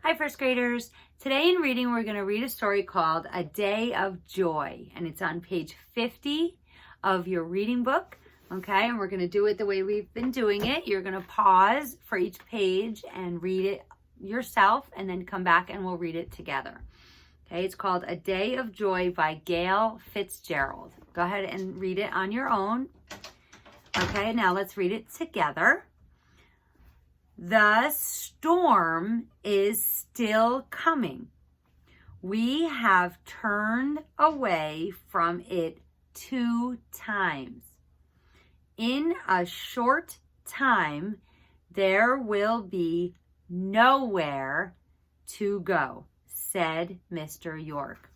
Hi, first graders. Today in reading, we're going to read a story called A Day of Joy, and it's on page 50 of your reading book. Okay, and we're going to do it the way we've been doing it. You're going to pause for each page and read it yourself, and then come back and we'll read it together. Okay, it's called A Day of Joy by Gail Fitzgerald. Go ahead and read it on your own. Okay, now let's read it together. The storm is still coming. We have turned away from it 2 times. In a short time, there will be nowhere to go, said Mr. York.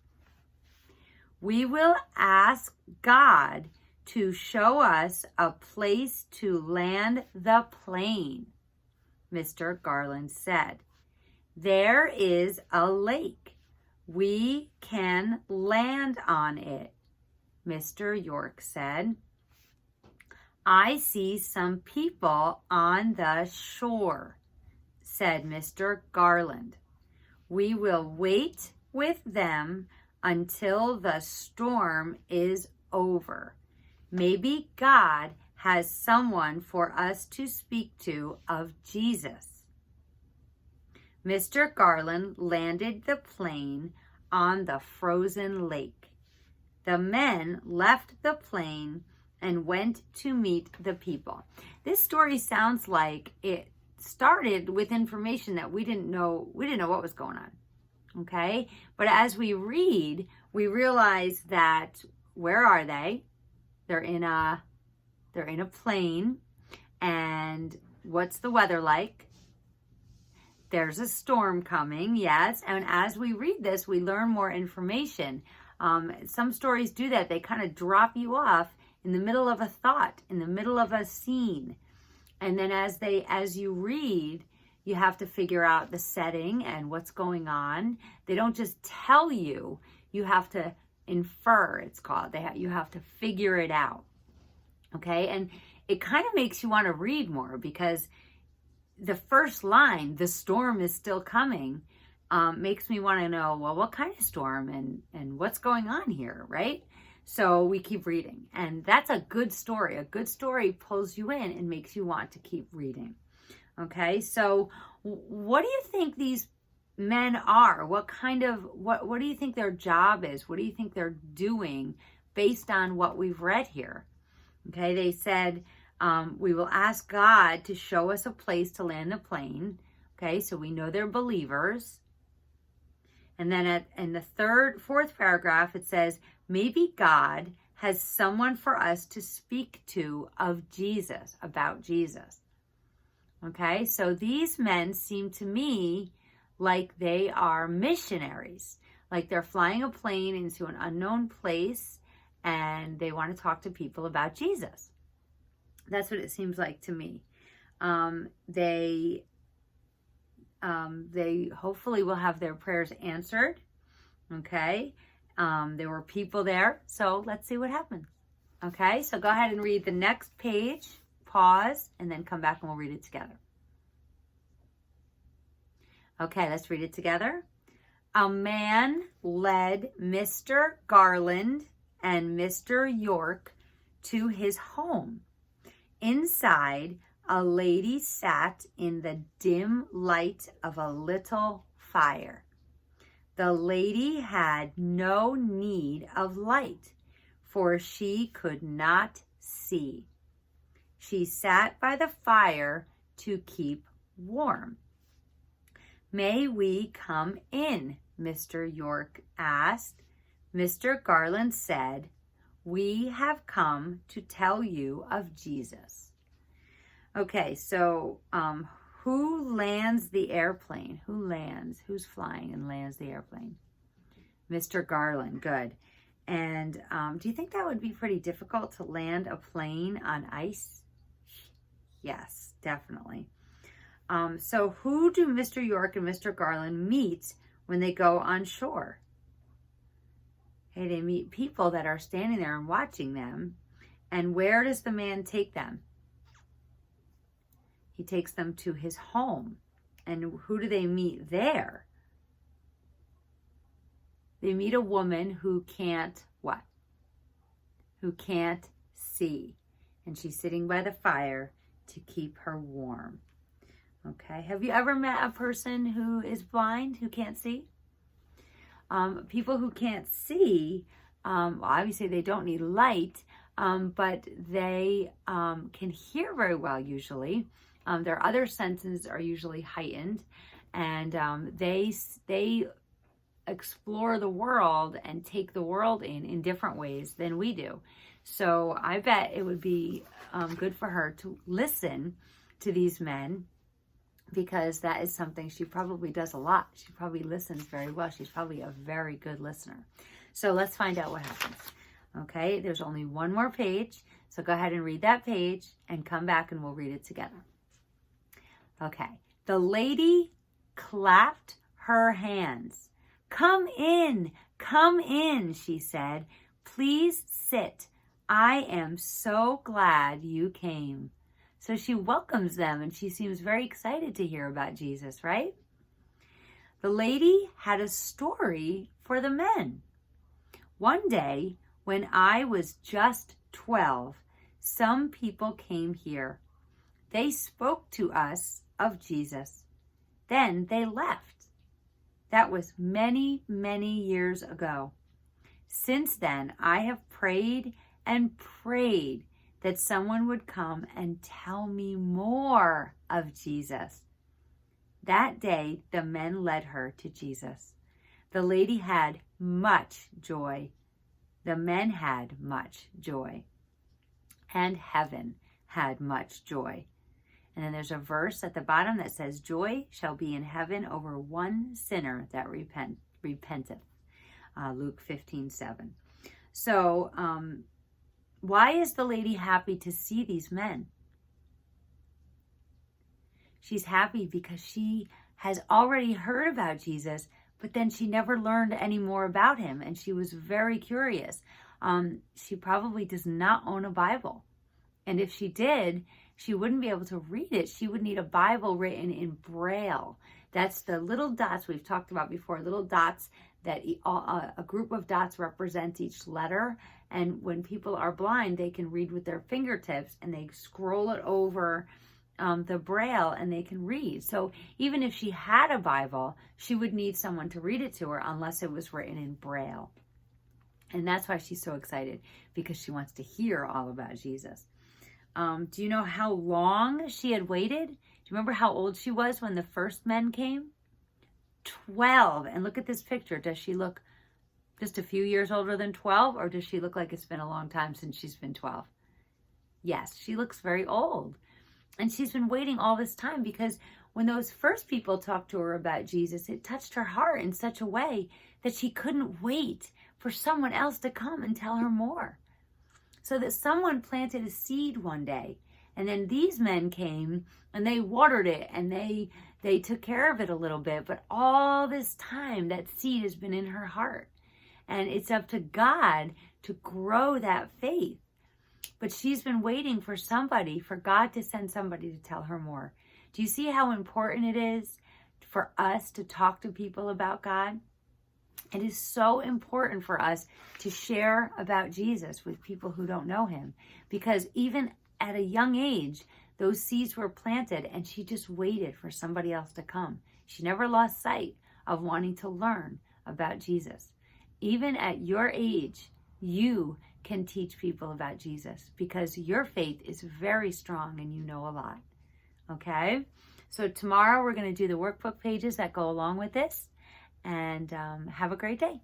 We will ask God to show us a place to land the plane, Mr. Garland said. There is a lake. We can land on it, Mr. York said. I see some people on the shore, said Mr. Garland. We will wait with them until the storm is over. Maybe God has someone for us to speak to of Jesus. Mr. Garland landed the plane on the frozen lake. The men left the plane and went to meet the people. This story sounds like it started with information that we didn't know what was going on. Okay? But as we read, we realize that where are they? They're in a plane, and what's the weather like? There's a storm coming, yes. And as we read this, we learn more information. Some stories do that. They kind of drop you off in the middle of a thought, in the middle of a scene. And then as you read, you have to figure out the setting and what's going on. They don't just tell you. You have to infer, it's called. You have to figure it out. Okay, and it kind of makes you want to read more, because the first line, the storm is still coming, makes me want to know, well, what kind of storm and what's going on here, right? So we keep reading, and that's a good story. A good story pulls you in and makes you want to keep reading. Okay, so what do you think these men are? What do you think their job is? What do you think they're doing based on what we've read here? Okay, they said, we will ask God to show us a place to land the plane. Okay, so we know they're believers. And then in the fourth paragraph, it says, maybe God has someone for us to speak to of Jesus, about Jesus. Okay, so these men seem to me like they are missionaries, like they're flying a plane into an unknown place, and they want to talk to people about Jesus. That's what it seems like to me. They hopefully will have their prayers answered. Okay. There were people there. So let's see what happens. Okay. So go ahead and read the next page, pause, and then come back and we'll read it together. Okay. Let's read it together. A man led Mr. Garland and Mr. York to his home. Inside, a lady sat in the dim light of a little fire. The lady had no need of light, for she could not see. She sat by the fire to keep warm. May we come in? Mr. York asked. Mr. Garland said, we have come to tell you of Jesus. Okay, so who lands the airplane? Who's flying and lands the airplane? Mr. Garland, good. And do you think that would be pretty difficult to land a plane on ice? Yes, definitely. So who do Mr. York and Mr. Garland meet when they go on shore? Okay, they meet people that are standing there and watching them. And where does the man take them? He takes them to his home. And who do they meet there? They meet a woman who can't what? Who can't see. And she's sitting by the fire to keep her warm. Okay. Have you ever met a person who is blind, who can't see? People who can't see, obviously they don't need light, but they can hear very well usually. Their other senses are usually heightened, and they explore the world and take the world in different ways than we do. So I bet it would be good for her to listen to these men, because that is something she probably does a lot. She probably listens very well. She's probably a very good listener. So let's find out what happens. Okay, there's only one more page. So go ahead and read that page and come back and we'll read it together. Okay, the lady clapped her hands. Come in, she said. Please sit. I am so glad you came. So she welcomes them and she seems very excited to hear about Jesus, right? The lady had a story for the men. One day, when I was just 12, some people came here. They spoke to us of Jesus. Then they left. That was many, many years ago. Since then, I have prayed and prayed that someone would come and tell me more of Jesus. That day, the men led her to Jesus. The lady had much joy. The men had much joy. And heaven had much joy. And then there's a verse at the bottom that says, joy shall be in heaven over one sinner that repenteth. Luke 15:7. So, why is the lady happy to see these men? She's happy because she has already heard about Jesus, but then she never learned any more about him, and she was very curious. She probably does not own a Bible. And if she did, she wouldn't be able to read it. She would need a Bible written in Braille. That's the little dots we've talked about before, little dots that a group of dots represents each letter. And when people are blind, they can read with their fingertips and they scroll it over the Braille and they can read. So even if she had a Bible, she would need someone to read it to her unless it was written in Braille. And that's why she's so excited, because she wants to hear all about Jesus. Do you know how long she had waited? Do you remember how old she was when the first men came? 12. And look at this picture. Does she look just a few years older than 12, or does she look like it's been a long time since she's been 12? Yes, she looks very old. And she's been waiting all this time, because when those first people talked to her about Jesus, it touched her heart in such a way that she couldn't wait for someone else to come and tell her more. So that someone planted a seed one day, and then these men came and they watered it and they took care of it a little bit. But all this time, that seed has been in her heart. And it's up to God to grow that faith. But she's been waiting for God to send somebody to tell her more. Do you see how important it is for us to talk to people about God? It is so important for us to share about Jesus with people who don't know him, because even at a young age, those seeds were planted and she just waited for somebody else to come. She never lost sight of wanting to learn about Jesus. Even at your age, you can teach people about Jesus, because your faith is very strong and you know a lot. Okay? So tomorrow we're going to do the workbook pages that go along with this. And have a great day.